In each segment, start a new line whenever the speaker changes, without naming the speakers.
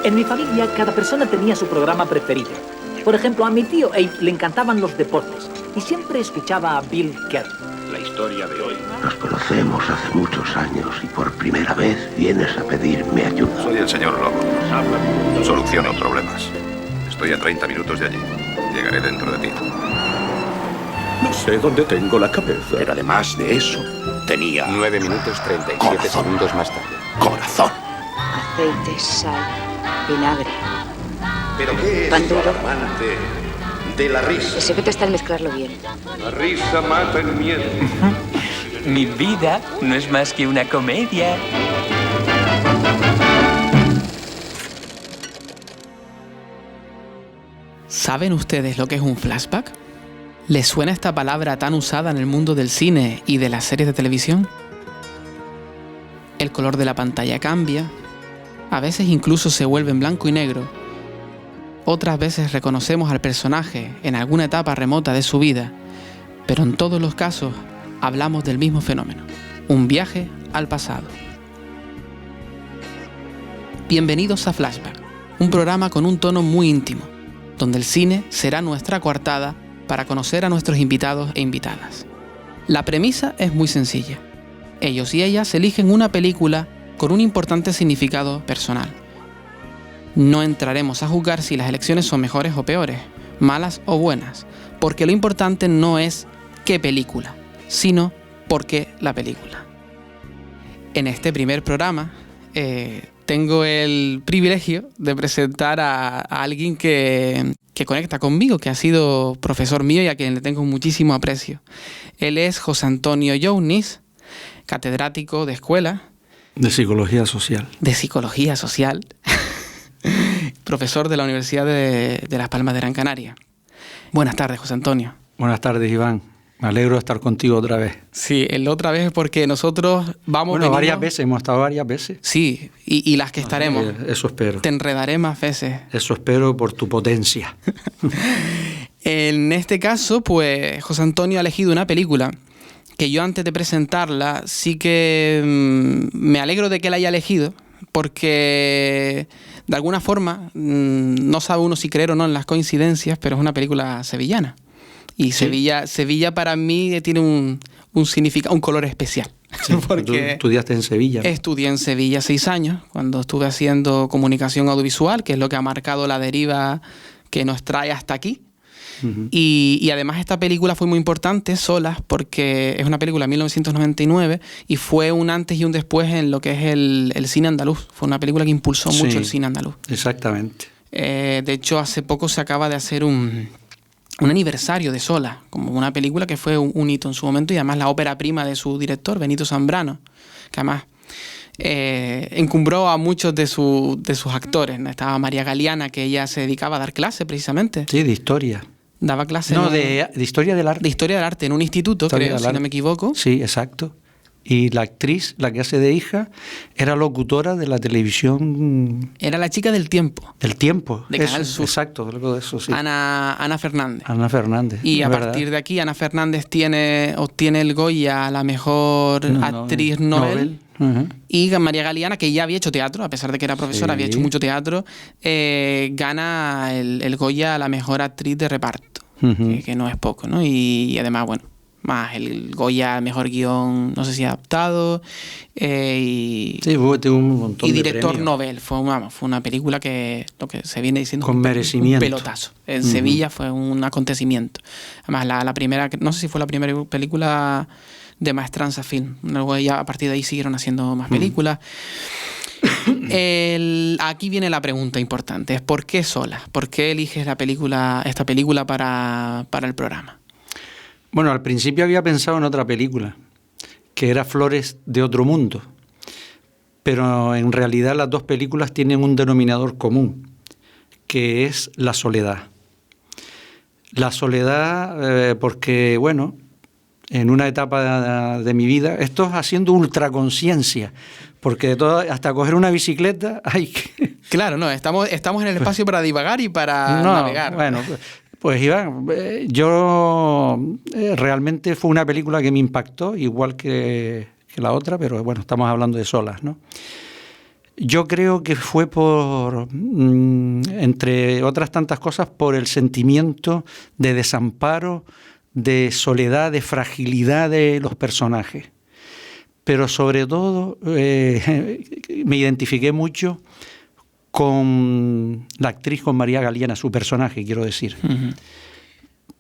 En mi familia, cada persona tenía su programa preferido. Por ejemplo, a mi tío Abe le encantaban los deportes y siempre escuchaba a Bill Kerr.
La historia de hoy.
Nos conocemos hace muchos años y por primera vez vienes a pedirme ayuda.
Soy el señor Lobo. Soluciono problemas. Estoy a 30 minutos de allí. Llegaré dentro de ti.
No sé dónde tengo la cabeza.
Pero además de eso, tenía
9 minutos 37 segundos más tarde.
corazón.
Aceite, sal, vinagre.
¿Pero qué es
Pan
lo
duro.
alarmante de la risa?
El secreto está en mezclarlo bien.
La risa mata el miedo.
Mi vida no es más que una comedia.
¿Saben ustedes lo que es un flashback? ¿Les suena esta palabra tan usada en el mundo del cine y de las series de televisión? El color de la pantalla cambia, a veces incluso se vuelve en blanco y negro. Otras veces reconocemos al personaje en alguna etapa remota de su vida, pero en todos los casos hablamos del mismo fenómeno, un viaje al pasado. Bienvenidos a Flashback, un programa con un tono muy íntimo, donde el cine será nuestra coartada para conocer a nuestros invitados e invitadas. La premisa es muy sencilla. Ellos y ellas eligen una película con un importante significado personal. No entraremos a juzgar si las elecciones son mejores o peores, malas o buenas, porque lo importante no es qué película, sino por qué la película. En este primer programa tengo el privilegio de presentar a alguien que conecta conmigo, que ha sido profesor mío y a quien le tengo muchísimo aprecio. Él es José Antonio Younis, catedrático de escuela.
De Psicología Social.
De Psicología Social. Profesor de la Universidad de Las Palmas de Gran Canaria. Buenas tardes, José Antonio.
Buenas tardes, Iván. Me alegro de estar contigo otra vez.
Sí, la otra vez es porque nosotros venimos...
varias veces, hemos estado varias veces.
Sí, y las que estaremos.
Eso espero.
Te enredaré más veces.
Eso espero por tu potencia.
En este caso, pues, José Antonio ha elegido una película que yo antes de presentarla sí que me alegro de que la haya elegido, porque de alguna forma no sabe uno si creer o no en las coincidencias, pero es una película sevillana. Y ¿sí? Sevilla para mí tiene un significado, un color especial.
Sí, porque tú estudiaste en Sevilla, ¿no?
Estudié en Sevilla 6 años, cuando estuve haciendo comunicación audiovisual, que es lo que ha marcado la deriva que nos trae hasta aquí. Uh-huh. Y además esta película fue muy importante, Solas, porque es una película de 1999 y fue un antes y un después en lo que es el cine andaluz. Fue una película que impulsó mucho el cine andaluz.
Exactamente.
De hecho, hace poco se acaba de hacer un aniversario de Solas, como una película que fue un hito en su momento, y además la ópera prima de su director, Benito Zambrano, que además encumbró a muchos de sus actores. Estaba María Galeana, que ella se dedicaba a dar clases precisamente.
Sí, de historia.
Daba clases.
No, de historia del arte.
De historia del arte, en un instituto, creo, si no me equivoco.
Sí, exacto. Y la actriz, la que hace de hija, era locutora de la televisión...
Era la chica del Tiempo.
Del Tiempo.
De Canal Sur.
Exacto, algo de eso, sí.
Ana Fernández.
Ana Fernández.
Y a partir de aquí, Ana Fernández obtiene el Goya a la mejor actriz Nobel. Uh-huh. Y María Galeana, que ya había hecho teatro, a pesar de que era profesora, había hecho mucho teatro, gana el Goya a la mejor actriz de reparto, uh-huh. que no es poco, ¿no? Y además, bueno, más el Goya mejor guión, no sé si adaptado, y
un montón
y
de
director
premios.
Nobel. Fue una película que, lo que se viene diciendo,
con merecimiento,
un pelotazo. En Sevilla fue un acontecimiento. Además, la primera, no sé si fue la primera película de Maestranza Film. Luego ya a partir de ahí siguieron haciendo más películas. Aquí viene la pregunta importante, es ¿por qué Solas? ¿Por qué eliges esta película para el programa?
Bueno, al principio había pensado en otra película, que era Flores de otro mundo, pero en realidad las dos películas tienen un denominador común, que es la soledad. La soledad porque, bueno, en una etapa de mi vida, esto es haciendo ultraconciencia, porque hasta coger una bicicleta hay que...
Claro, no, estamos en el espacio para divagar y para navegar.
Bueno, Pues Iván, yo realmente fue una película que me impactó, igual que la otra, pero bueno, estamos hablando de Solas, ¿no? Yo creo que fue por, entre otras tantas cosas, por el sentimiento de desamparo, de soledad, de fragilidad de los personajes. Pero sobre todo me identifiqué mucho con la actriz, con María Galiana, su personaje, quiero decir.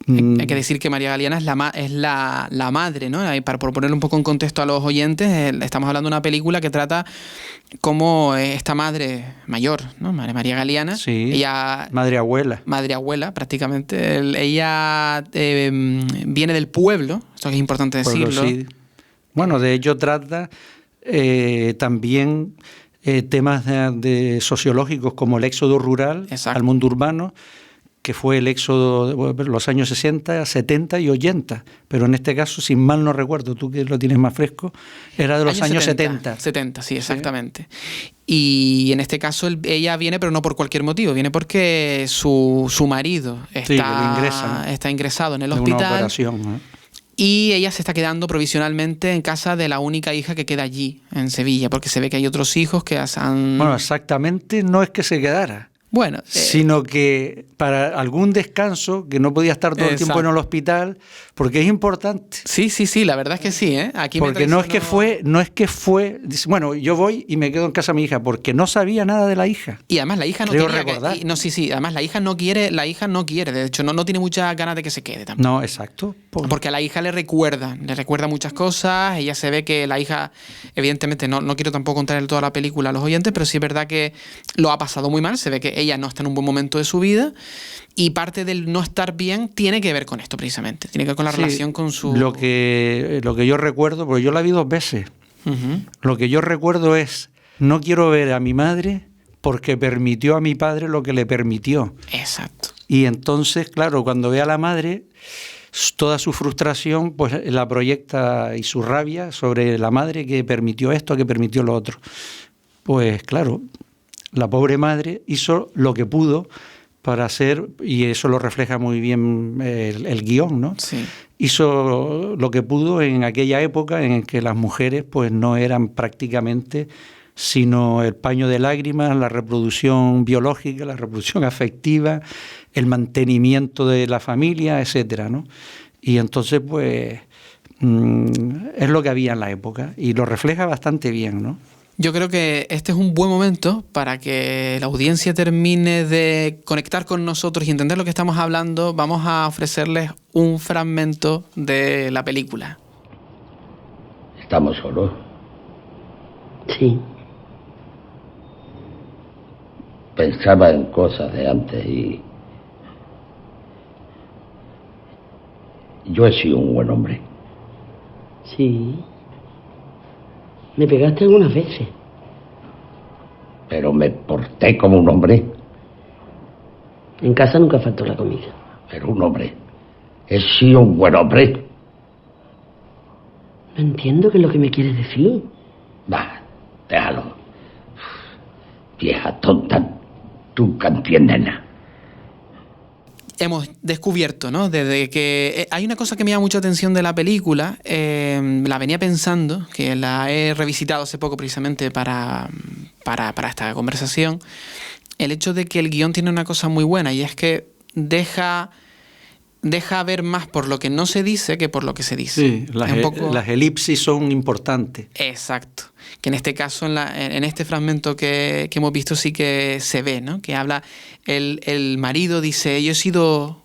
Hay que decir que María Galiana es la madre, ¿no? Para poner un poco en contexto a los oyentes, estamos hablando de una película que trata cómo esta madre mayor, ¿no? María Galiana,
sí,
ella,
madre
abuela prácticamente, ella viene del pueblo, esto es importante decirlo.
Sí. Bueno, de ello trata también temas de sociológicos como el éxodo rural al mundo urbano, que fue el éxodo de los años 60, 70 y 80. Pero en este caso, si mal no recuerdo, tú que lo tienes más fresco, era de los años 70.
70, sí, exactamente. ¿Sí? Y en este caso ella viene, pero no por cualquier motivo, viene porque su marido está ingresado en el hospital.
Una operación, ¿no?
Y ella se está quedando provisionalmente en casa de la única hija que queda allí, en Sevilla, porque se ve que hay otros hijos que han...
Bueno, exactamente no es que se quedara.
Bueno,
sino que para algún descanso, que no podía estar todo el tiempo en el hospital, porque es importante.
Sí, la verdad es que sí, ¿eh? Aquí
porque no es que fue, bueno, yo voy y me quedo en casa de mi hija, porque no sabía nada de la hija.
Y además la hija no
Creo recordar.
Además la hija no quiere, de hecho no tiene muchas ganas de que se quede tampoco.
No, exacto.
Porque a la hija le recuerda muchas cosas, ella se ve que la hija, evidentemente, no quiero tampoco contar toda la película a los oyentes, pero sí es verdad que lo ha pasado muy mal, se ve que ella no está en un buen momento de su vida y parte del no estar bien tiene que ver con esto precisamente, tiene que ver con la relación con su...
Lo que yo recuerdo, porque yo la vi 2 veces, lo que yo recuerdo es, no quiero ver a mi madre porque permitió a mi padre lo que le permitió.
Exacto.
Y entonces, claro, cuando ve a la madre, toda su frustración pues la proyecta y su rabia sobre la madre que permitió esto, que permitió lo otro. Pues claro, la pobre madre hizo lo que pudo para hacer, y eso lo refleja muy bien el guión, ¿no?
Sí.
Hizo lo que pudo en aquella época en que las mujeres pues no eran prácticamente sino el paño de lágrimas, la reproducción biológica, la reproducción afectiva, el mantenimiento de la familia, etcétera, ¿no? Y entonces pues es lo que había en la época y lo refleja bastante bien, ¿no?
Yo creo que este es un buen momento para que la audiencia termine de conectar con nosotros y entender lo que estamos hablando. Vamos a ofrecerles un fragmento de la película.
¿Estamos solos?
Sí.
Pensaba en cosas de antes y... Yo he sido un buen hombre.
Sí. Me pegaste algunas veces.
Pero me porté como un hombre.
En casa nunca faltó la comida.
Pero un hombre. He sido un buen hombre.
No entiendo qué es lo que me quieres decir.
Va, déjalo. Vieja tonta, tú nunca entiendes nada.
Hemos descubierto, ¿no? Desde que hay una cosa que me llama mucha atención de la película, la venía pensando, que la he revisitado hace poco precisamente para esta conversación, el hecho de que el guión tiene una cosa muy buena y es que deja ver más por lo que no se dice que por lo que se dice.
Sí, las elipsis son importantes.
Exacto. Que en este caso, en este fragmento que hemos visto sí que se ve, ¿no? Que habla, el marido dice, yo he sido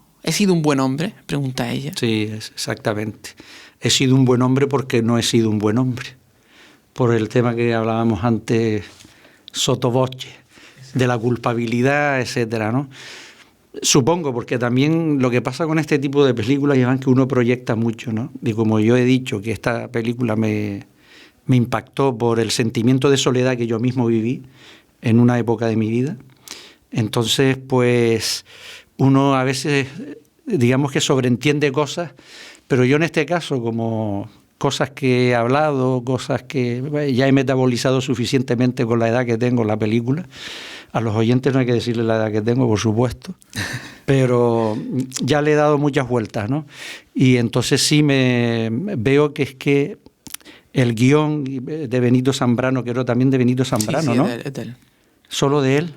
un buen hombre, pregunta ella.
Sí, exactamente. He sido un buen hombre porque no he sido un buen hombre. Por el tema que hablábamos antes, sottovoce, de la culpabilidad, etcétera, ¿no? Supongo, porque también lo que pasa con este tipo de películas es que uno proyecta mucho, ¿no? Y como yo he dicho que esta película me impactó por el sentimiento de soledad que yo mismo viví en una época de mi vida, entonces pues uno a veces digamos que sobreentiende cosas, pero yo en este caso, como cosas que he hablado, cosas que ya he metabolizado suficientemente con la edad que tengo en la película, A los oyentes no hay que decirle la edad que tengo, por supuesto, pero ya le he dado muchas vueltas, ¿no? Y entonces sí me veo que es que el guión de Benito Zambrano, que era también de Benito Zambrano,
sí,
¿no?
Es de él.
¿Solo de él?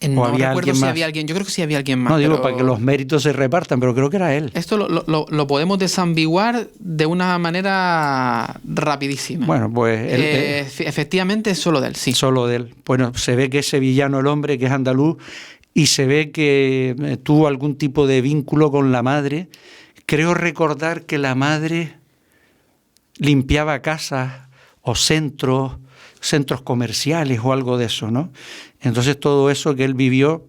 No
había
recuerdo
alguien
si
más.
había alguien. Yo creo que sí había alguien más.
No, digo,
pero
para que los méritos se repartan, pero creo que era él.
Esto lo podemos desambiguar de una manera rapidísima.
Bueno, pues
efectivamente es solo de él, sí.
Solo de él. Bueno, se ve que es sevillano el hombre, que es andaluz, y se ve que tuvo algún tipo de vínculo con la madre. Creo recordar que la madre limpiaba casas o centros comerciales o algo de eso, ¿no? Entonces todo eso que él vivió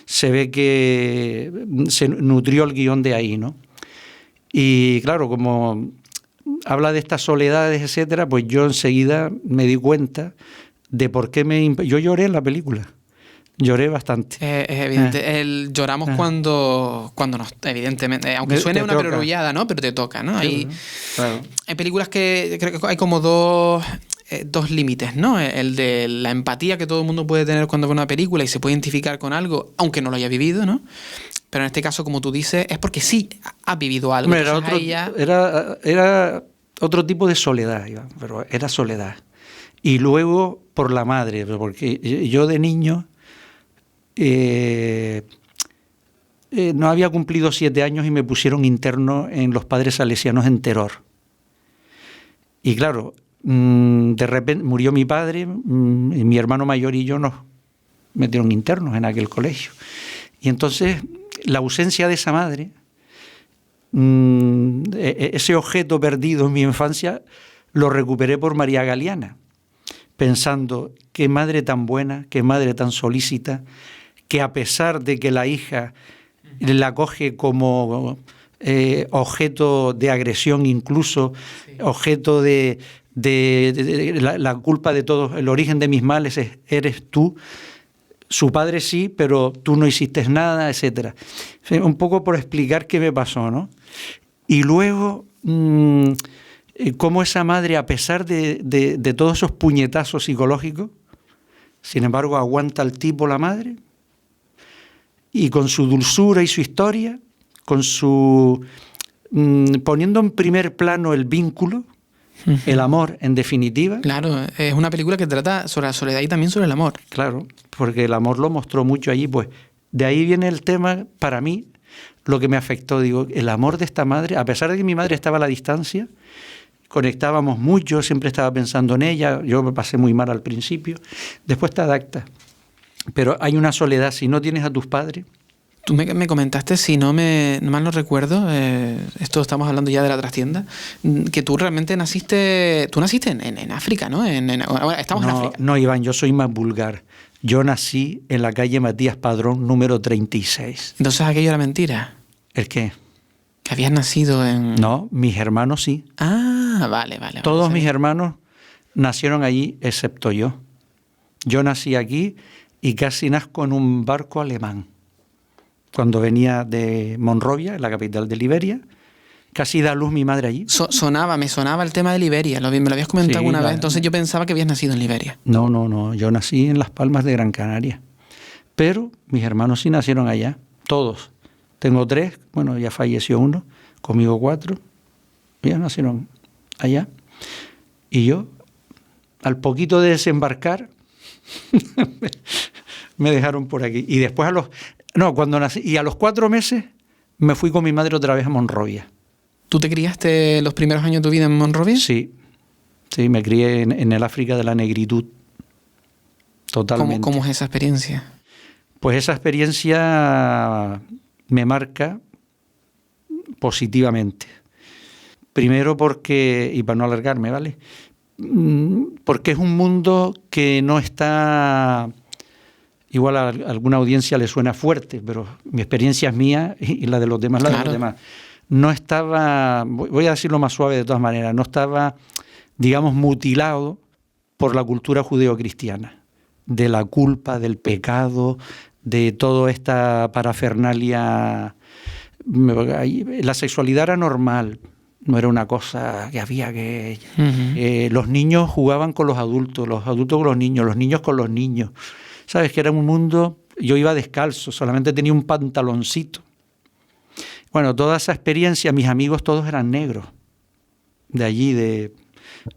se ve que se nutrió el guión de ahí, ¿no? Y claro, como habla de estas soledades, etcétera, pues yo enseguida me di cuenta de por qué yo lloré en la película. Lloré bastante.
Es evidente. Lloramos cuando nos... Evidentemente, aunque suene una perogrullada, ¿no? Pero te toca, ¿no?
Sí, claro.
Hay películas que creo que hay como dos límites, ¿no? El de la empatía que todo el mundo puede tener cuando ve una película y se puede identificar con algo, aunque no lo haya vivido, ¿no? Pero en este caso, como tú dices, es porque sí ha vivido algo.
Era otro tipo de soledad, Iván, pero era soledad. Y luego por la madre, porque yo de niño no había cumplido 7 años y me pusieron interno en los Padres Salesianos en Teror. Y claro, de repente murió mi padre, y mi hermano mayor y yo nos metieron internos en aquel colegio. Y entonces la ausencia de esa madre, ese objeto perdido en mi infancia, lo recuperé por María Galeana, pensando qué madre tan buena, qué madre tan solícita, que a pesar de que la hija la coge como objeto de agresión, incluso objeto de la culpa de todo, el origen de mis males eres tú. Su padre sí, pero tú no hiciste nada, etcétera. Un poco por explicar qué me pasó, ¿no? Y luego, cómo esa madre, a pesar de todos esos puñetazos psicológicos, sin embargo, aguanta al tipo la madre, y con su dulzura y su historia, con su poniendo en primer plano el vínculo, el amor, en definitiva.
Claro, es una película que trata sobre la soledad y también sobre el amor.
Claro, porque el amor lo mostró mucho allí, pues de ahí viene el tema, para mí, lo que me afectó, digo, el amor de esta madre, a pesar de que mi madre estaba a la distancia, conectábamos mucho, siempre estaba pensando en ella, yo me pasé muy mal al principio, después te adaptas, pero hay una soledad, si no tienes a tus padres.
Tú me comentaste, si no mal no recuerdo, esto estamos hablando ya de la trastienda, que tú realmente naciste en África, ¿no? Estamos en África.
No, Iván, yo soy más vulgar. Yo nací en la calle Matías Padrón, número 36.
Entonces aquello era mentira.
¿El qué?
Que habías nacido en...
No, mis hermanos sí.
Ah, vale.
Todos mis hermanos nacieron allí, excepto yo. Yo nací aquí y casi nazco en un barco alemán. Cuando venía de Monrovia, la capital de Liberia, casi da luz mi madre allí.
Me sonaba el tema de Liberia, me lo habías comentado alguna vez, entonces yo pensaba que habías nacido en Liberia.
No, yo nací en Las Palmas de Gran Canaria, pero mis hermanos sí nacieron allá, todos. Tengo 3, bueno, ya falleció uno, conmigo 4, ya nacieron allá. Y yo, al poquito de desembarcar, me dejaron por aquí. Y después cuando nací, y a los 4 meses me fui con mi madre otra vez a Monrovia.
¿Tú te criaste los primeros años de tu vida en Monrovia?
Sí, me crié en el África de la negritud, totalmente.
¿Cómo es esa experiencia?
Pues esa experiencia me marca positivamente. Primero porque, y para no alargarme, ¿vale? Porque es un mundo que no está... Igual a alguna audiencia le suena fuerte, pero mi experiencia es mía y la de los demás,
claro.
La de los demás. No estaba, voy a decirlo más suave de todas maneras, no estaba, digamos, mutilado por la cultura judeocristiana, de la culpa, del pecado, de toda esta parafernalia. La sexualidad era normal, no era una cosa que había que... Los niños jugaban con los adultos con los niños con los niños. ¿sabes? Que era un mundo, yo iba descalzo, solamente tenía un pantaloncito. Bueno, toda esa experiencia, mis amigos todos eran negros, de allí,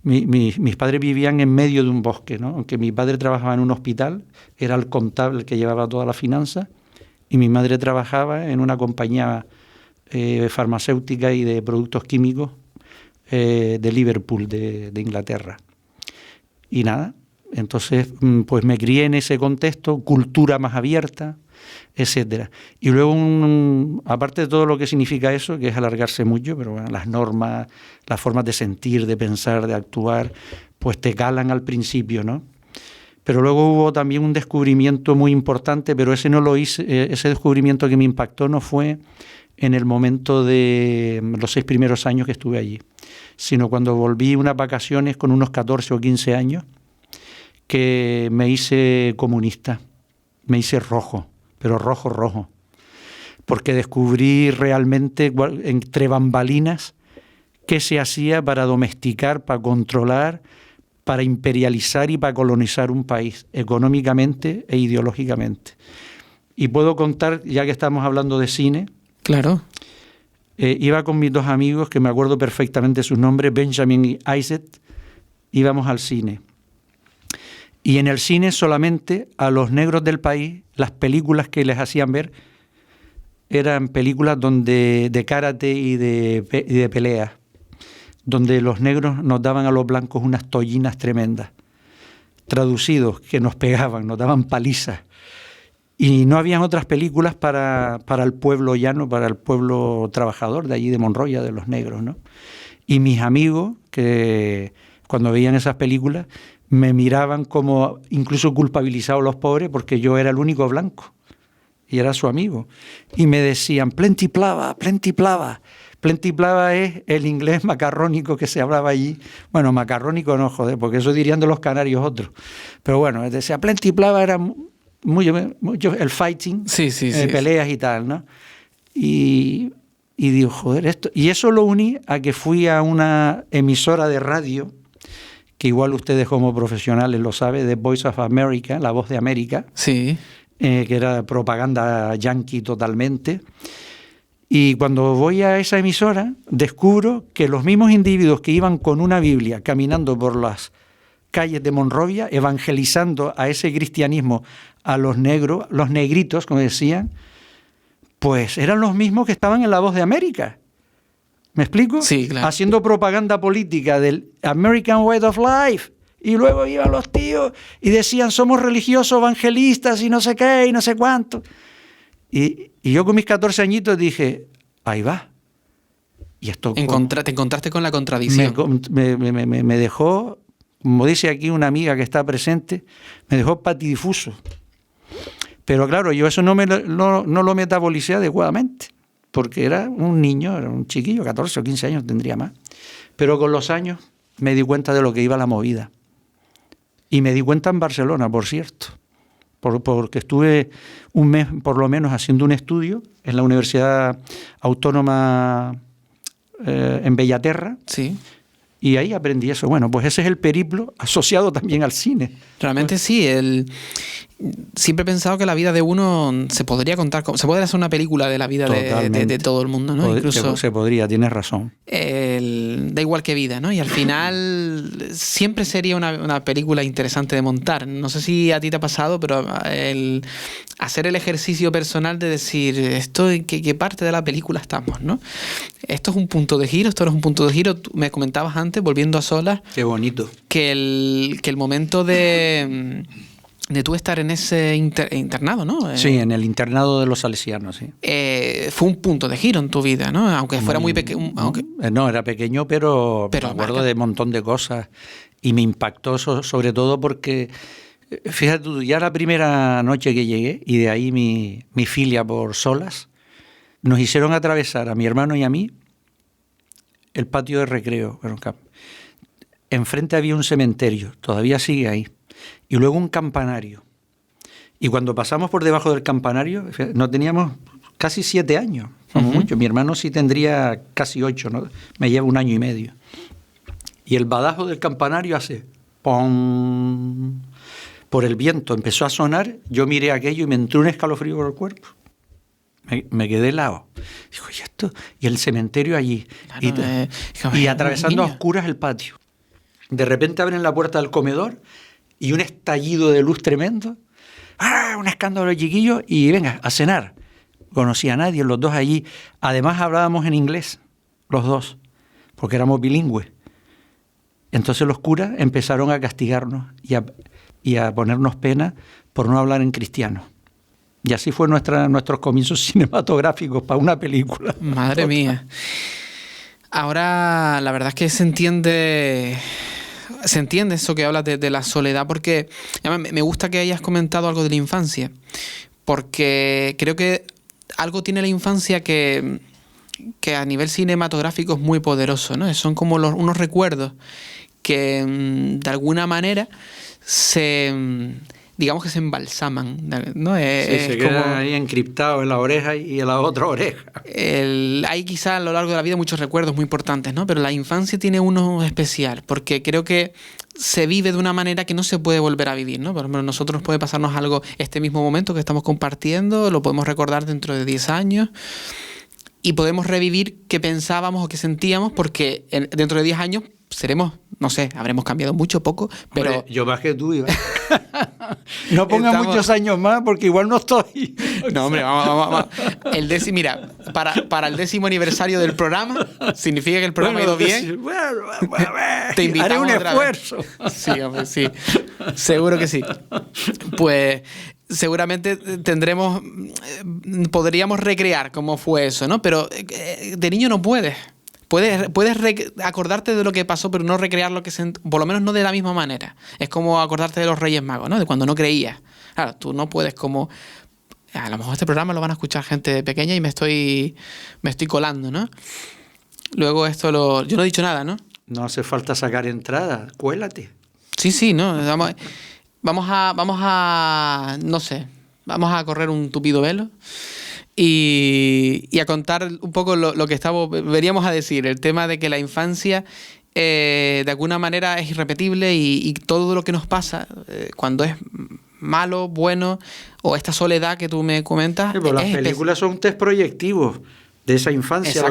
mis padres vivían en medio de un bosque, ¿no? Aunque mi padre trabajaba en un hospital, era el contable el que llevaba toda la finanza, y mi madre trabajaba en una compañía farmacéutica y de productos químicos de Liverpool, de Inglaterra. Y nada, entonces pues me crié en ese contexto, cultura más abierta, etcétera. Y luego, aparte de todo lo que significa eso, que es alargarse mucho, pero bueno, las normas, las formas de sentir, de pensar, de actuar, pues te calan al principio, ¿no? Pero luego hubo también un descubrimiento muy importante, pero ese no lo hice, ese descubrimiento que me impactó no fue en el momento de los 6 primeros años que estuve allí, sino cuando volví unas vacaciones con unos 14 o 15 años, que me hice comunista, me hice rojo, pero rojo, porque descubrí realmente entre bambalinas qué se hacía para domesticar, para controlar, para imperializar y para colonizar un país, económicamente e ideológicamente. Y puedo contar, ya que estamos hablando de cine.
Claro.
Iba con mis 2 amigos, que me acuerdo perfectamente sus nombres, Benjamin y Isaac, íbamos al cine. Y en el cine solamente a los negros del país, las películas que les hacían ver eran películas de karate y de pelea, donde los negros nos daban a los blancos unas tollinas tremendas, traducidos, que nos pegaban, nos daban palizas. Y no habían otras películas para el pueblo llano, para el pueblo trabajador de allí de Monroya, de los negros, ¿no? Y mis amigos, que cuando veían esas películas, me miraban como incluso culpabilizados los pobres, porque yo era el único blanco y era su amigo. Y me decían, plenty plava, plenty plava. Plenty plava es el inglés macarrónico que se hablaba allí. Bueno, macarrónico no, joder, porque eso dirían de los canarios otros. Pero bueno, decía, plenty plava era mucho el fighting, peleas y tal, ¿no? Y digo, joder, esto. Y eso lo uní a que fui a una emisora de radio, que igual ustedes como profesionales lo saben, The Voice of America, La Voz de América,
sí,
que era propaganda yankee totalmente. Y cuando voy a esa emisora, descubro que los mismos individuos que iban con una Biblia caminando por las calles de Monrovia, evangelizando a ese cristianismo a los negros, los negritos, como decían, pues eran los mismos que estaban en La Voz de América. ¿Me explico?
Sí, claro.
Haciendo propaganda política del American Way of Life. Y luego iban los tíos y decían, somos religiosos, evangelistas y no sé qué y no sé cuánto. Y yo con mis 14 añitos dije, ahí va. Y esto
te encontraste con la contradicción.
Me dejó, como dice aquí una amiga que está presente, me dejó patidifuso. Pero claro, yo eso no lo metabolicé adecuadamente, porque era un niño, era un chiquillo, 14 o 15 años tendría más. Pero con los años me di cuenta de lo que iba la movida. Y me di cuenta en Barcelona, por cierto, porque estuve un mes por lo menos haciendo un estudio en la Universidad Autónoma en Bellaterra.
Sí.
Y ahí aprendí eso. Bueno, pues ese es el periplo asociado también al cine.
Realmente sí. Siempre he pensado que la vida de uno se podría contar, se podría hacer una película de la vida de todo el mundo, ¿no? Incluso
se podría, tienes razón.
Da igual qué vida, ¿no? Y al final siempre sería una película interesante de montar. No sé si a ti te ha pasado, pero hacer el ejercicio personal de decir, esto en qué parte de la película estamos, ¿no? Esto es un punto de giro, esto no es un punto de giro. Tú me comentabas antes, volviendo a solas.
Qué bonito.
Que el momento de tú estar en ese internado, ¿no?
Sí, en el internado de los salesianos, sí.
Fue un punto de giro en tu vida, ¿no? Aunque fuera muy pequeño.
No, era pequeño, pero me acuerdo de un montón de cosas. Y me impactó sobre todo porque, fíjate tú, ya la primera noche que llegué, y de ahí mi filia por solas, nos hicieron atravesar a mi hermano y a mí el patio de recreo. Enfrente había un cementerio, todavía sigue ahí. Y luego un campanario. Y cuando pasamos por debajo del campanario, no teníamos casi 7 años, como mucho. Mi hermano sí tendría casi 8, ¿no? Me lleva 1 año y medio. Y el badajo del campanario hace ¡pum! por el viento, empezó a sonar, yo miré aquello y me entró un escalofrío por el cuerpo. Me quedé helado. Dijo, ¿y esto? Y el cementerio allí.
Claro,
y atravesando a oscuras el patio. De repente abren la puerta del comedor y un estallido de luz tremendo. ¡Ah! Un escándalo de chiquillos y venga, a cenar. Conocía a nadie, los dos allí. Además hablábamos en inglés, los dos, porque éramos bilingües. Entonces los curas empezaron a castigarnos y a ponernos pena por no hablar en cristiano. Y así fue nuestros comienzos cinematográficos para una película.
Madre mía. Ahora la verdad es que se entiende eso que hablas de la soledad, porque además, me gusta que hayas comentado algo de la infancia, porque creo que algo tiene la infancia que a nivel cinematográfico es muy poderoso, ¿no? Son como unos recuerdos que de alguna manera digamos que se embalsaman, ¿no?
Se queda ahí encriptado en la oreja y en la otra oreja.
Hay quizá a lo largo de la vida muchos recuerdos muy importantes, ¿no? Pero la infancia tiene uno especial, porque creo que se vive de una manera que no se puede volver a vivir, ¿no? Por ejemplo, nosotros puede pasarnos algo, este mismo momento que estamos compartiendo, lo podemos recordar dentro de 10 años y podemos revivir qué pensábamos o qué sentíamos, porque dentro de 10 años seremos, no sé, habremos cambiado mucho, poco, pero...
Hombre, yo más que tú, Iván. No pongas muchos años más, porque igual no estoy.
No, hombre, vamos. Mira, para el 10º aniversario del programa, significa que el programa ha ido bien. Te invitamos
haré un
otra
esfuerzo.
Vez. Sí, hombre, sí. Seguro que sí. Pues seguramente podríamos recrear cómo fue eso, ¿no? Pero de niño no puedes. Puedes acordarte de lo que pasó, pero no recrear lo que por lo menos no de la misma manera. Es como acordarte de los Reyes Magos, ¿no? De cuando no creías. Claro, tú no puedes como... A lo mejor este programa lo van a escuchar gente pequeña y me estoy colando, ¿no? Luego yo no he dicho nada, ¿no?
No hace falta sacar entrada, cuélate.
Sí, ¿no? Vamos a no sé, vamos a correr un tupido velo. Y a contar un poco lo que veníamos a decir, el tema de que la infancia de alguna manera es irrepetible y todo lo que nos pasa cuando es malo, bueno, o esta soledad que tú me comentas.
Sí, pero las películas son un test proyectivo de esa infancia.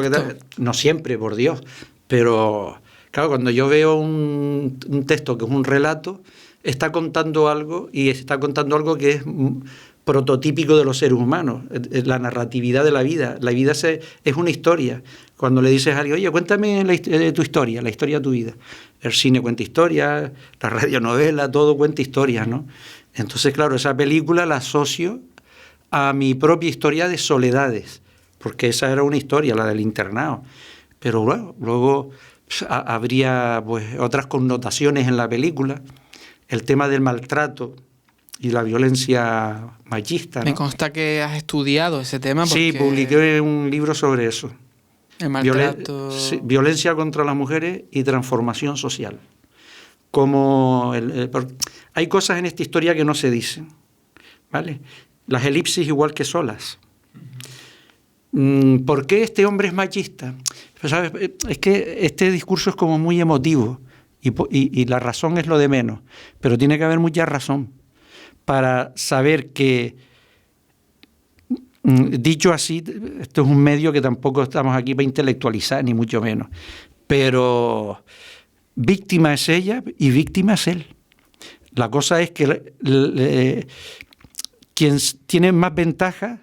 No siempre, por Dios, pero claro, cuando yo veo un texto que es un relato, está contando algo y está contando algo que es prototípico de los seres humanos, la narratividad de la vida. La vida es una historia. Cuando le dices a alguien, oye, cuéntame tu historia, la historia de tu vida. El cine cuenta historias, la radionovela, todo cuenta historias, ¿no? Entonces, claro, esa película la asocio a mi propia historia de soledades, porque esa era una historia, la del internado. Pero bueno, luego habría pues otras connotaciones en la película, el tema del maltrato y la violencia machista, ¿no?
Me consta que has estudiado ese tema.
Sí, publiqué un libro sobre eso.
El maltrato...
Violencia contra las mujeres y transformación social. Como hay cosas en esta historia que no se dicen, ¿vale? Las elipsis igual que solas. ¿Por qué este hombre es machista? Pues, ¿sabes? Es que este discurso es como muy emotivo y la razón es lo de menos, pero tiene que haber mucha razón para saber que, dicho así, esto es un medio que tampoco estamos aquí para intelectualizar, ni mucho menos, pero víctima es ella y víctima es él. La cosa es que quien tiene más ventaja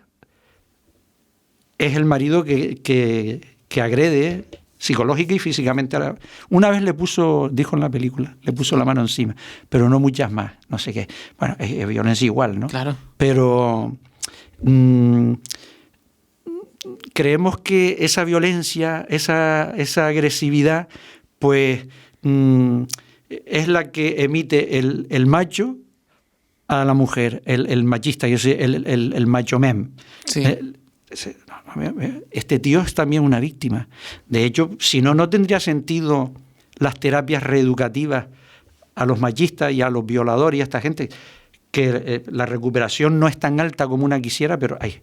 es el marido que agrede psicológica y físicamente. Una vez dijo en la película, le puso la mano encima, pero no muchas más, no sé qué. Bueno, es violencia igual, ¿no?
Claro.
Pero creemos que esa violencia, esa agresividad, pues es la que emite el macho a la mujer, el machista, el macho mem.
Sí.
Este tío es también una víctima. De hecho, si no tendría sentido las terapias reeducativas a los machistas y a los violadores y a esta gente, que la recuperación no es tan alta como una quisiera, pero hay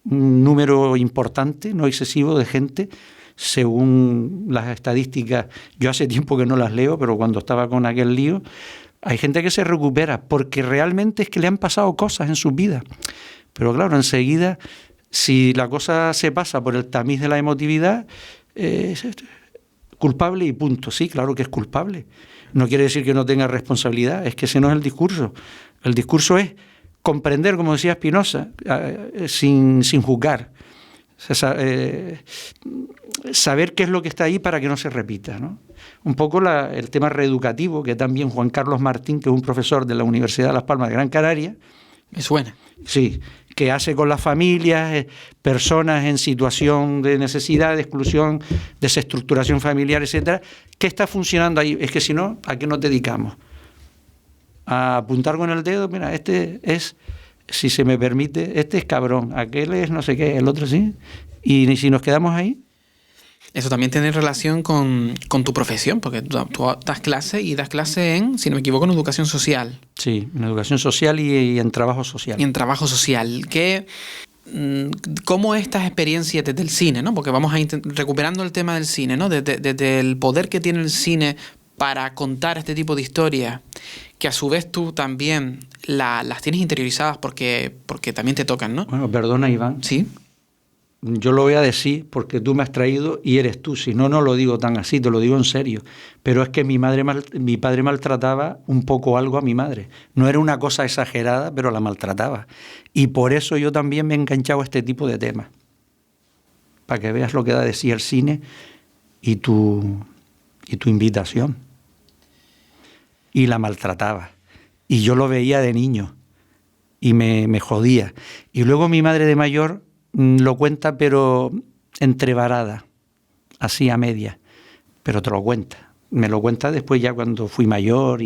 un número importante, no excesivo, de gente, según las estadísticas. Yo hace tiempo que no las leo, pero cuando estaba con aquel lío, Hay gente que se recupera porque realmente es que le han pasado cosas en sus vidas. Pero claro, enseguida, si la cosa se pasa por el tamiz de la emotividad, es culpable y punto. Sí, claro que es culpable. No quiere decir que no tenga responsabilidad, es que ese no es el discurso. El discurso es comprender, como decía Spinoza, sin juzgar. Saber qué es lo que está ahí para que no se repita, ¿no? Un poco el tema reeducativo, que también Juan Carlos Martín, que es un profesor de la Universidad de Las Palmas de Gran Canaria.
Me suena.
Sí, que hace con las familias, personas en situación de necesidad, de exclusión, desestructuración familiar, etcétera. ¿Qué está funcionando ahí? Es que si no, ¿a qué nos dedicamos? A apuntar con el dedo, mira, este es, si se me permite, este es cabrón, aquel es no sé qué, el otro sí. Y si nos quedamos ahí.
Eso también tiene relación con tu profesión, porque tú das clase y das clase en, si no me equivoco, en educación social.
Sí, en educación social y en trabajo social.
Y en trabajo social. ¿Cómo estas experiencias desde el cine, ¿no? Porque vamos recuperando el tema del cine, ¿no? Desde el poder que tiene el cine para contar este tipo de historias, que a su vez tú también las tienes interiorizadas porque también te tocan, ¿no?
Bueno, perdona, Iván.
Sí.
Yo lo voy a decir porque tú me has traído y eres tú. Si no, no lo digo tan así, te lo digo en serio. Pero es que mi padre maltrataba un poco algo a mi madre. No era una cosa exagerada, pero la maltrataba. Y por eso yo también me he enganchado a este tipo de temas. Para que veas lo que da de sí el cine y tu invitación. Y la maltrataba. Y yo lo veía de niño. Y me jodía. Y luego mi madre de mayor lo cuenta, pero entrevarada, así a media, pero te lo cuenta. Me lo cuenta después ya cuando fui mayor,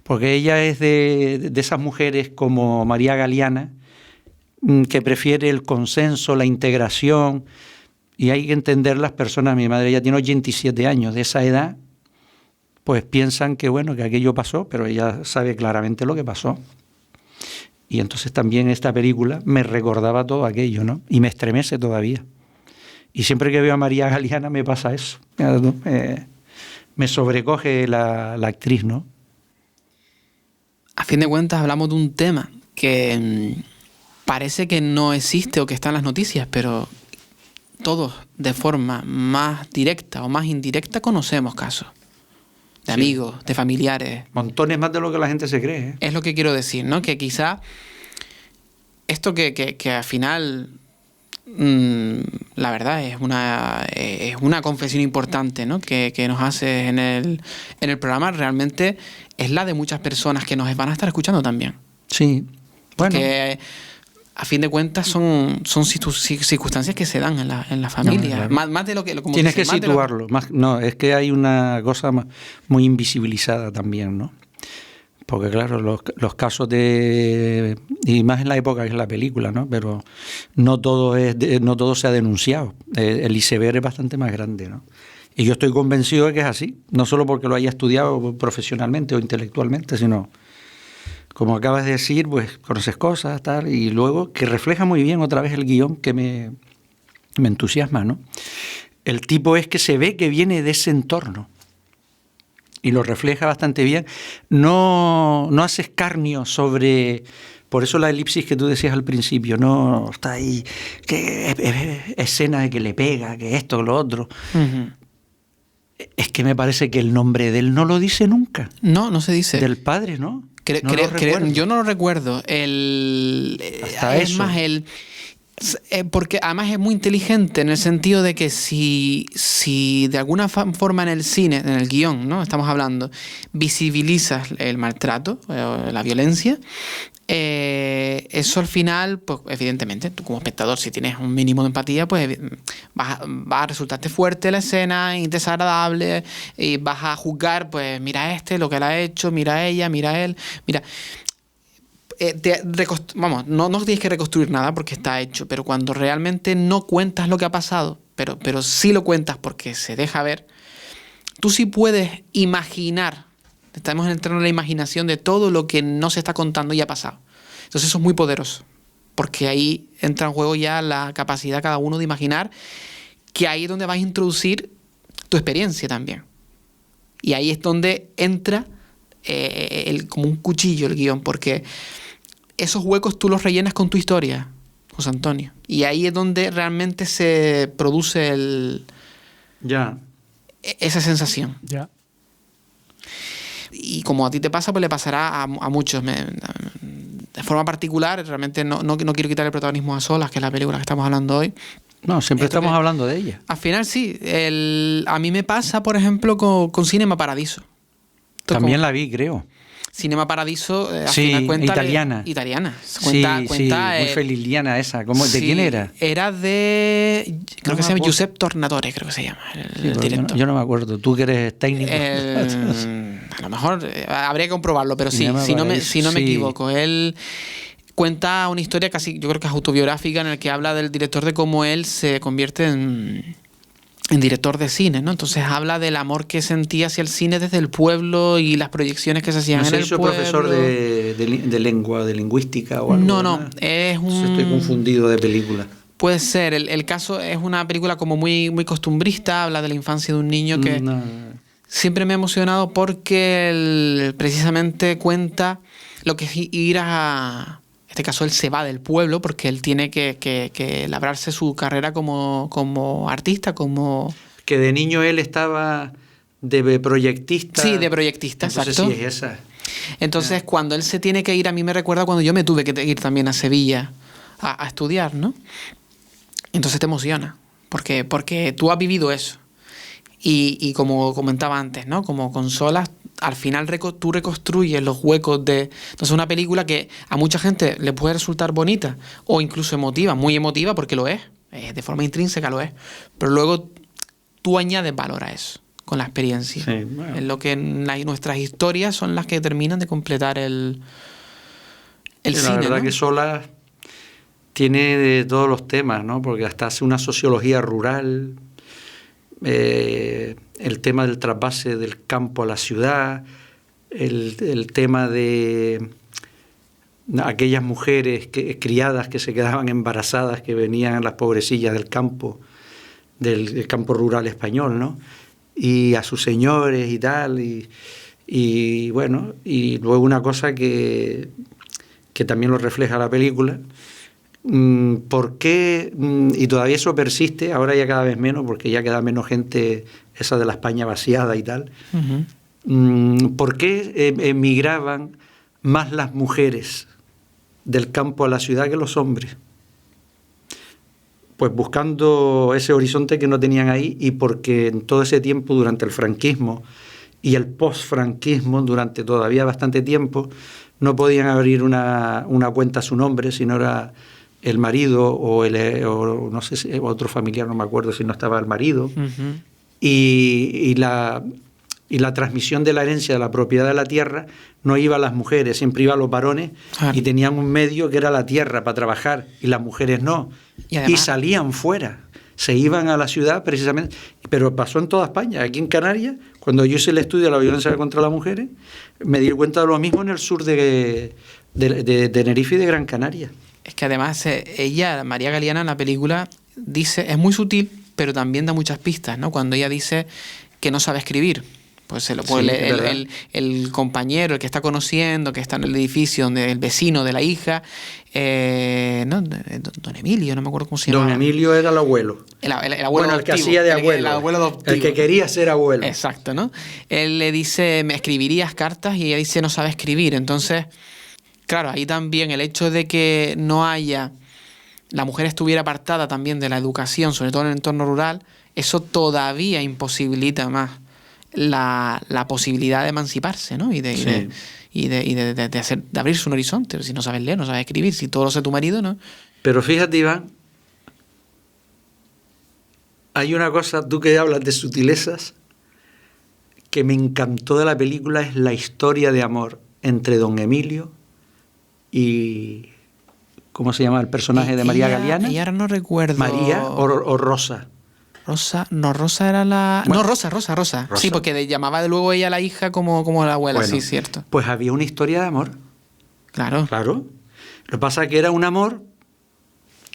porque ella es de esas mujeres como María Galeana, que prefiere el consenso, la integración, y hay que entender las personas. Mi madre ya tiene 87 años, de esa edad, pues piensan que bueno, que aquello pasó, pero ella sabe claramente lo que pasó. Y entonces también esta película me recordaba todo aquello, ¿no? Y me estremece todavía. Y siempre que veo a María Galeana me pasa eso. Me sobrecoge la actriz, ¿no?
A fin de cuentas hablamos de un tema que parece que no existe o que está en las noticias, pero todos de forma más directa o más indirecta conocemos casos. De amigos, de familiares.
Montones más de lo que la gente se cree, ¿eh?
Es lo que quiero decir, ¿no? Que quizá esto que al final, la verdad, es una confesión importante, ¿no? Que nos haces en el programa, realmente es la de muchas personas que nos van a estar escuchando también.
Sí. Bueno.
Porque a fin de cuentas son circunstancias que se dan en la familia. No, más de lo que... Como
tienes que situarlo. No, es que hay una cosa muy invisibilizada también, ¿no? Porque claro, los casos y más en la época que es la película, ¿no? Pero no todo se ha denunciado. El iceberg es bastante más grande, ¿no? Y yo estoy convencido de que es así. No solo porque lo haya estudiado profesionalmente o intelectualmente, sino... Como acabas de decir, pues conoces cosas, tal, y luego que refleja muy bien otra vez el guión que me entusiasma, ¿no? El tipo es que se ve que viene de ese entorno y lo refleja bastante bien. No hace escarnio sobre... Por eso la elipsis que tú decías al principio, no está ahí, que escena de que le pega, que esto, que lo otro.
Uh-huh.
Es que me parece que el nombre de él no lo dice nunca.
No se dice.
Del padre, ¿no?
Yo no lo recuerdo.
Hasta
es
eso.
más porque además es muy inteligente en el sentido de que si de alguna forma en el cine, en el guión, ¿no? Estamos hablando, visibilizas el maltrato, la violencia, eso al final, pues evidentemente, tú como espectador, si tienes un mínimo de empatía, pues va a resultarte fuerte la escena y desagradable, y vas a juzgar, pues mira lo que él ha hecho, mira ella, mira él, mira... no tienes que reconstruir nada porque está hecho, pero cuando realmente no cuentas lo que ha pasado, pero sí lo cuentas porque se deja ver, tú sí puedes imaginar. Estamos en el terreno de la imaginación de todo lo que no se está contando y ha pasado. Entonces eso es muy poderoso, porque ahí entra en juego ya la capacidad de cada uno de imaginar, que ahí es donde vas a introducir tu experiencia también. Y ahí es donde entra como un cuchillo el guión, porque esos huecos tú los rellenas con tu historia, José Antonio. Y ahí es donde realmente se produce esa sensación.
Ya.
Y como a ti te pasa, pues le pasará a muchos. De forma particular, realmente no quiero quitar el protagonismo a Solas, que es la película que estamos hablando hoy.
No, siempre estamos hablando de ella.
Al final sí. A mí me pasa, por ejemplo, con Cinema Paradiso.
También la vi, creo.
Cinema Paradiso, al
sí,
final cuenta...
italiana.
Cuenta,
muy feliliana esa. ¿De quién era?
Era de... Creo que se llama Giuseppe Tornatore, creo que se llama, el director.
Yo no me acuerdo. Tú que eres técnico.
A lo mejor habría que comprobarlo, pero sí, si no me equivoco. Él cuenta una historia casi, yo creo que es autobiográfica, en el que habla del director, de cómo él se convierte en director de cine, ¿no? Entonces habla del amor que sentía hacia el cine desde el pueblo y las proyecciones que se hacían en el pueblo. ¿No se hizo
profesor de lengua, de lingüística o algo?
No, es un...
Estoy confundido de película.
Puede ser. El caso es una película como muy, muy costumbrista, habla de la infancia de un niño que siempre me ha emocionado porque precisamente cuenta lo que es ir a... En este caso él se va del pueblo porque él tiene que labrarse su carrera como artista, como...
Que de niño él estaba de proyectista.
Sí, de proyectista, exacto.
Sí, es esa.
Entonces, cuando él se tiene que ir, a mí me recuerda cuando yo me tuve que ir también a Sevilla a estudiar, ¿no? Entonces te emociona, porque tú has vivido eso. Y como comentaba antes, ¿no? Como con Solas, al final tú reconstruyes los huecos de... Entonces, una película que a mucha gente le puede resultar bonita o incluso emotiva, muy emotiva, porque lo es, de forma intrínseca lo es, pero luego tú añades valor a eso con la experiencia.
Sí, bueno.
Es lo que nuestras historias son las que terminan de completar el cine.
La verdad,
¿no?
que Solas tiene de todos los temas, ¿no? Porque hasta hace una sociología rural... el tema del trasvase del campo a la ciudad, el tema de aquellas mujeres criadas que se quedaban embarazadas, que venían las pobrecillas del campo rural español, ¿no? Y a sus señores y tal, y bueno, y luego una cosa que también lo refleja la película. ¿Por qué? Y todavía eso persiste, ahora ya cada vez menos, porque ya queda menos gente, esa de la España vaciada y tal. Uh-huh. ¿Por qué emigraban más las mujeres del campo a la ciudad que los hombres? Pues buscando ese horizonte que no tenían ahí, y porque en todo ese tiempo, durante el franquismo y el post-franquismo, durante todavía bastante tiempo, no podían abrir una cuenta a su nombre, sino era el marido o no sé si otro familiar, no me acuerdo si no estaba el marido. Uh-huh. y la transmisión de la herencia de la propiedad de la tierra no iba a las mujeres, siempre iba a los varones. Claro. Y tenían un medio que era la tierra para trabajar, y las mujeres no. Y salían fuera, se iban a la ciudad precisamente. Pero pasó en toda España. Aquí en Canarias, cuando yo hice el estudio de la violencia contra las mujeres, me di cuenta de lo mismo en el sur de Tenerife y de Gran Canaria.
Es que además ella, María Galeana, en la película dice, es muy sutil, pero también da muchas pistas, ¿no? Cuando ella dice que no sabe escribir, pues el compañero, el que está conociendo, que está en el edificio, donde el vecino de la hija, ¿no? Don Emilio, no me acuerdo cómo se llama.
Don Emilio era el abuelo.
El abuelo
bueno, el que hacía de abuelo.
El abuelo adoptivo.
El que quería ser abuelo.
Exacto, ¿no? Él le dice, ¿me escribirías cartas? Y ella dice, no sabe escribir. Entonces, claro, ahí también el hecho de que no haya... La mujer estuviera apartada también de la educación, sobre todo en el entorno rural, eso todavía imposibilita más la posibilidad de emanciparse, ¿no? Y de abrirse un horizonte. Si no sabes leer, no sabes escribir, si todo lo sé tu marido, ¿no?
Pero fíjate, Iván, hay una cosa, tú que hablas de sutilezas, que me encantó de la película, es la historia de amor entre don Emilio y... ¿Cómo se llama el personaje de María Galeana?
Ella ahora no recuerdo.
¿María o Rosa?
Rosa era la... Bueno, no, Rosa. Sí, porque llamaba de luego ella a la hija como la abuela, bueno, sí, cierto.
Pues había una historia de amor.
Claro.
Lo que pasa es que era un amor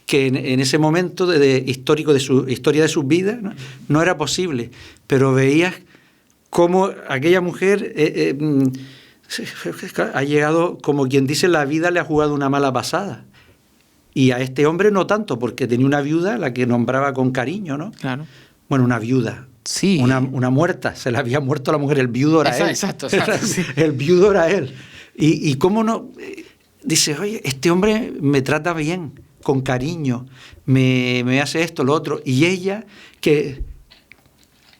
que en ese momento histórico de su historia de sus vidas no era posible, pero veías cómo aquella mujer Ha llegado, como quien dice, la vida le ha jugado una mala pasada. Y a este hombre no tanto, porque tenía una viuda a la que nombraba con cariño, ¿no?
Claro.
Bueno, una viuda.
Sí.
Una muerta. Se le había muerto la mujer. El viudo era él.
Exacto. Sí.
El viudo era él. Y cómo no... Dice, oye, este hombre me trata bien, con cariño, me hace esto, lo otro. Y ella, que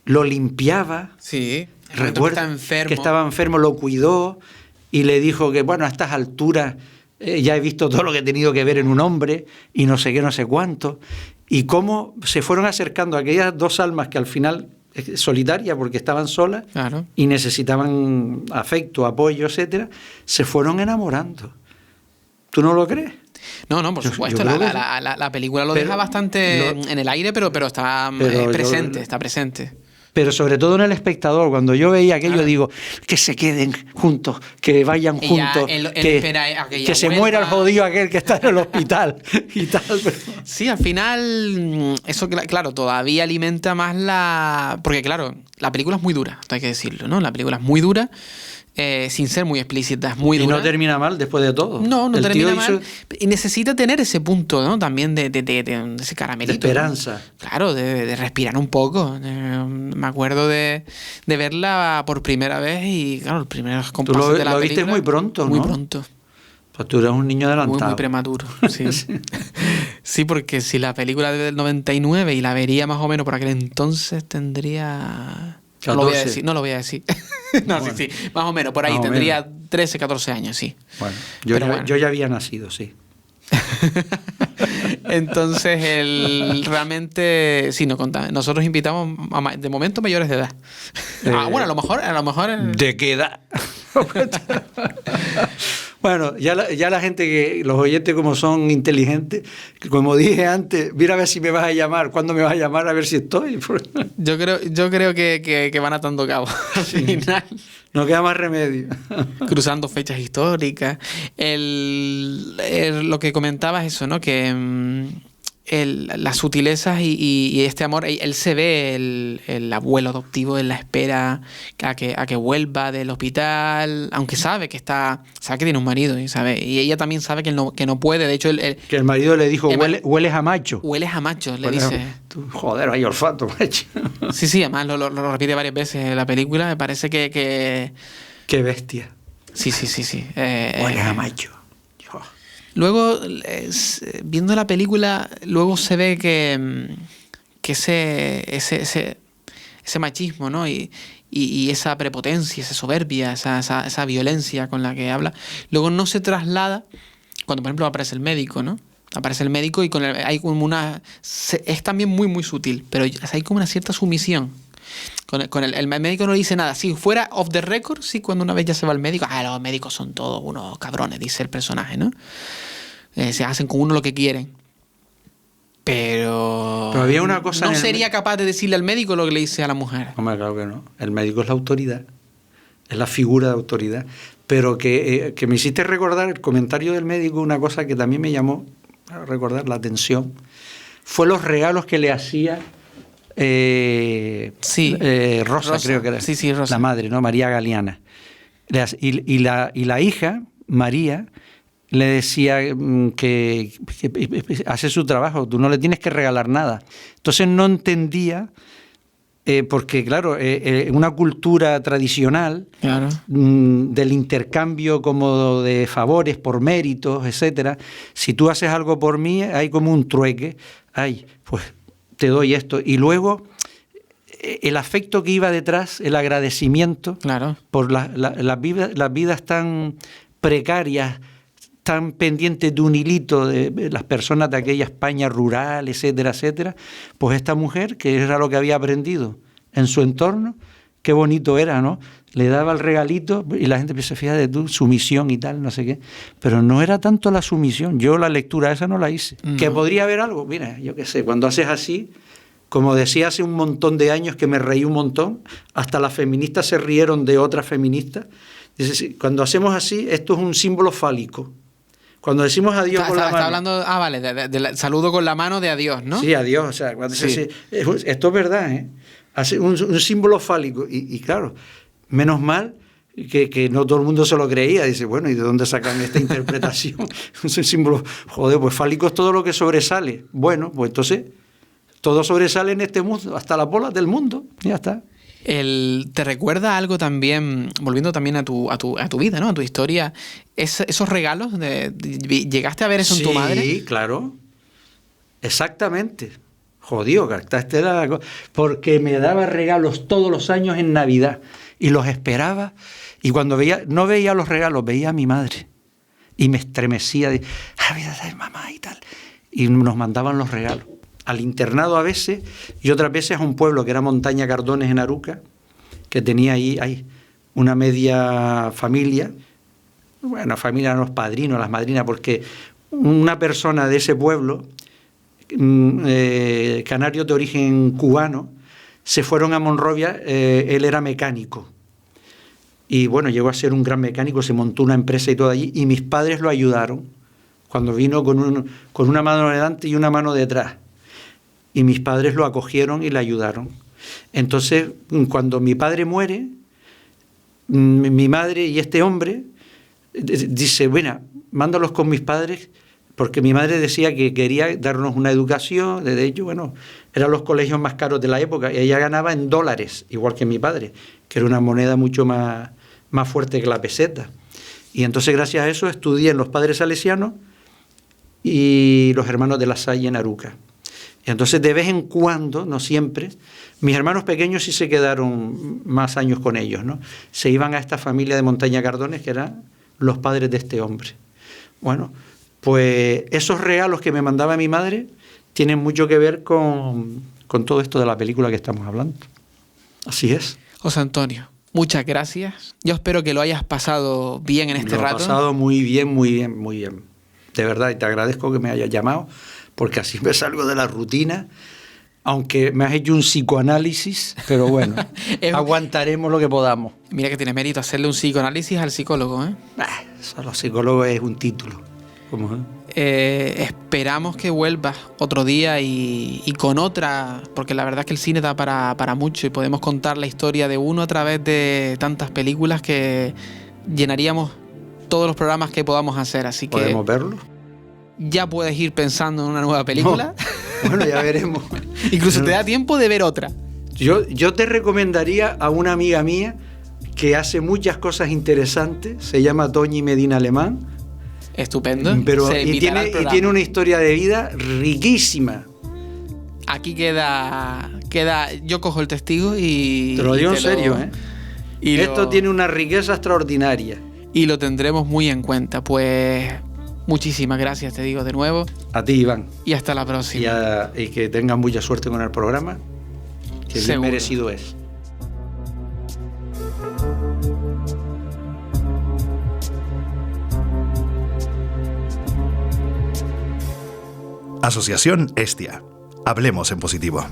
lo limpiaba...
Sí.
Recuerda que estaba enfermo, lo cuidó y le dijo que, bueno, a estas alturas ya he visto todo lo que he tenido que ver en un hombre y no sé qué, no sé cuánto. Y cómo se fueron acercando a aquellas dos almas que al final, solitarias porque estaban solas,
claro,
y necesitaban afecto, apoyo, etcétera, se fueron enamorando. ¿Tú no lo crees?
No, por supuesto. La película lo deja bastante en el aire, pero está presente, está presente.
Pero sobre todo en el espectador, cuando yo veía aquello, digo, que se queden juntos, que vayan juntos, que se muera el jodido aquel que está en el hospital y tal.
Sí, al final, eso, claro, todavía alimenta más porque claro, la película es muy dura, hay que decirlo, ¿no? La película es muy dura. Sin ser muy explícita, es muy dura.
Y no termina mal después de todo.
No termina mal. Y necesita tener ese punto, ¿no? También de ese caramelito.
De esperanza.
¿No? Claro, de respirar un poco. Me acuerdo de verla por primera vez y, claro, los primeros compases de la película.
Lo viste muy pronto, ¿no?
Muy pronto.
Pues tú eras un niño adelantado.
Muy prematuro, sí. Sí, porque si la película es del 99 y la vería más o menos por aquel entonces tendría...
14.
No lo voy a decir. No, bueno. Sí, más o menos, por ahí tendría 13, 14 años, sí.
Bueno, yo ya había nacido, sí.
Entonces, realmente, sí, nos contaba. Nosotros invitamos de momento mayores de edad. Bueno, a lo mejor.
¿De qué edad? Bueno, ya la gente, los oyentes como son inteligentes, como dije antes, mira a ver si me vas a llamar, ¿cuándo me vas a llamar? A ver si estoy.
Yo creo que van atando cabos al final.
No queda más remedio.
Cruzando fechas históricas. Lo que comentabas eso, ¿no? Que las sutilezas y este amor, él se ve el abuelo adoptivo en la espera a que vuelva del hospital, aunque sabe que tiene un marido y ella también sabe que no puede. De hecho,
que el marido le dijo, hueles a macho.
Hueles a macho, le dice.
Joder, hay olfato, macho.
Sí, además lo repite varias veces en la película. Me parece que...
Qué bestia.
Sí.
Hueles a macho.
Luego, viendo la película, luego se ve que ese machismo, ¿no? Y esa prepotencia, esa soberbia, esa violencia con la que habla, luego no se traslada cuando, por ejemplo, aparece el médico, ¿no? Aparece el médico y hay como una... Es también muy, muy sutil, pero hay como una cierta sumisión. El médico no dice nada. Si fuera off the record, sí, cuando una vez ya se va el médico, los médicos son todos unos cabrones, dice el personaje, ¿no? Se hacen con uno lo que quieren. Pero
había una cosa...
No sería capaz de decirle al médico lo que le dice a la mujer.
Hombre, claro que no. El médico es la autoridad. Es la figura de autoridad. Pero que me hiciste recordar el comentario del médico, una cosa que también me llamó a recordar la atención, fue los regalos que le hacía... Rosa, creo que era.
Sí, Rosa.
La madre, ¿no? María Galeana. Y la hija, María, le decía que hace su trabajo, tú no le tienes que regalar nada. Entonces no entendía, porque claro, una cultura tradicional,
claro,
del intercambio como de favores por méritos, etcétera. Si tú haces algo por mí, hay como un trueque. Pues te doy esto. Y luego el afecto que iba detrás, el agradecimiento,
claro,
por las vidas tan precarias, tan pendientes de un hilito de las personas de aquella España rural, etcétera, etcétera. Pues esta mujer, que era lo que había aprendido en su entorno, qué bonito era, ¿no? Le daba el regalito y la gente se fija de tu sumisión y tal, no sé qué. Pero no era tanto la sumisión. Yo la lectura esa no la hice. No. ¿Que podría haber algo? Mira, yo qué sé, cuando haces así, como decía hace un montón de años que me reí un montón, hasta las feministas se rieron de otras feministas. Dice, cuando hacemos así, esto es un símbolo fálico. Cuando decimos adiós con la mano...
Está hablando, vale, del saludo con la mano de adiós, ¿no?
Sí, adiós. O sea, cuando se dice, esto es verdad, ¿eh? Hace un símbolo fálico. Y claro, menos mal que no todo el mundo se lo creía. Dice, bueno, ¿y de dónde sacan esta interpretación? Ese símbolo, joder, pues fálico es todo lo que sobresale. Bueno, pues entonces todo sobresale en este mundo, hasta las bolas del mundo, ya está.
¿Te recuerda algo también, volviendo también a tu vida, ¿no? A tu historia, esos regalos? ¿Llegaste a ver eso en tu madre?
Sí, claro. Exactamente. Jodido, porque me daba regalos todos los años en Navidad y los esperaba, y cuando no veía los regalos, veía a mi madre y me estremecía de mamá y tal, y nos mandaban los regalos al internado a veces, y otras veces a un pueblo que era Montaña Cardones en Aruca, que tenía ahí una media familia. Bueno, familia eran los padrinos, las madrinas, porque una persona de ese pueblo, canarios de origen cubano, se fueron a Monrovia. Él era mecánico y bueno, llegó a ser un gran mecánico, se montó una empresa y todo allí, y mis padres lo ayudaron cuando vino con una mano delante y una mano detrás, y mis padres lo acogieron y le ayudaron. Entonces, cuando mi padre muere, mi madre y este hombre dice, bueno, mándalos con mis padres, porque mi madre decía que quería darnos una educación. De hecho, bueno, eran los colegios más caros de la época, y ella ganaba en dólares, igual que mi padre, que era una moneda mucho más fuerte que la peseta. Y entonces, gracias a eso, estudié en los Padres Salesianos y los Hermanos de la Salle en Aruca. Y entonces, de vez en cuando, no siempre, mis hermanos pequeños sí se quedaron más años con ellos, ¿no? Se iban a esta familia de Montaña Cardones, que eran los padres de este hombre. Bueno, pues esos regalos que me mandaba mi madre tienen mucho que ver con todo esto de la película que estamos hablando. Así es.
José Antonio, muchas gracias. Yo espero que lo hayas pasado bien en este rato.
Lo he pasado muy bien, muy bien, muy bien. De verdad, y te agradezco que me hayas llamado, porque así me salgo de la rutina, aunque me has hecho un psicoanálisis, pero bueno, aguantaremos lo que podamos.
Mira que tiene mérito hacerle un psicoanálisis al psicólogo, ¿eh?
Solo psicólogo es un título. ¿Cómo es?
Esperamos que vuelvas otro día y con otra, porque la verdad es que el cine da para mucho, y podemos contar la historia de uno a través de tantas películas que llenaríamos todos los programas que podamos hacer. Así que
¿podemos verlo?
Ya puedes ir pensando en una nueva película.
No. Bueno, ya veremos.
Incluso te da tiempo de ver otra.
Yo te recomendaría a una amiga mía que hace muchas cosas interesantes, se llama Toñi Medina Alemán.
Estupendo.
Y tiene una historia de vida riquísima.
Aquí queda. Yo cojo el testigo y.
Te lo digo en serio, ¿eh? Esto tiene una riqueza extraordinaria.
Y lo tendremos muy en cuenta. Pues muchísimas gracias, te digo de nuevo.
A ti, Iván.
Y hasta la próxima.
Y que tengan mucha suerte con el programa, que bien merecido es.
Asociación Hestia. Hablemos en positivo.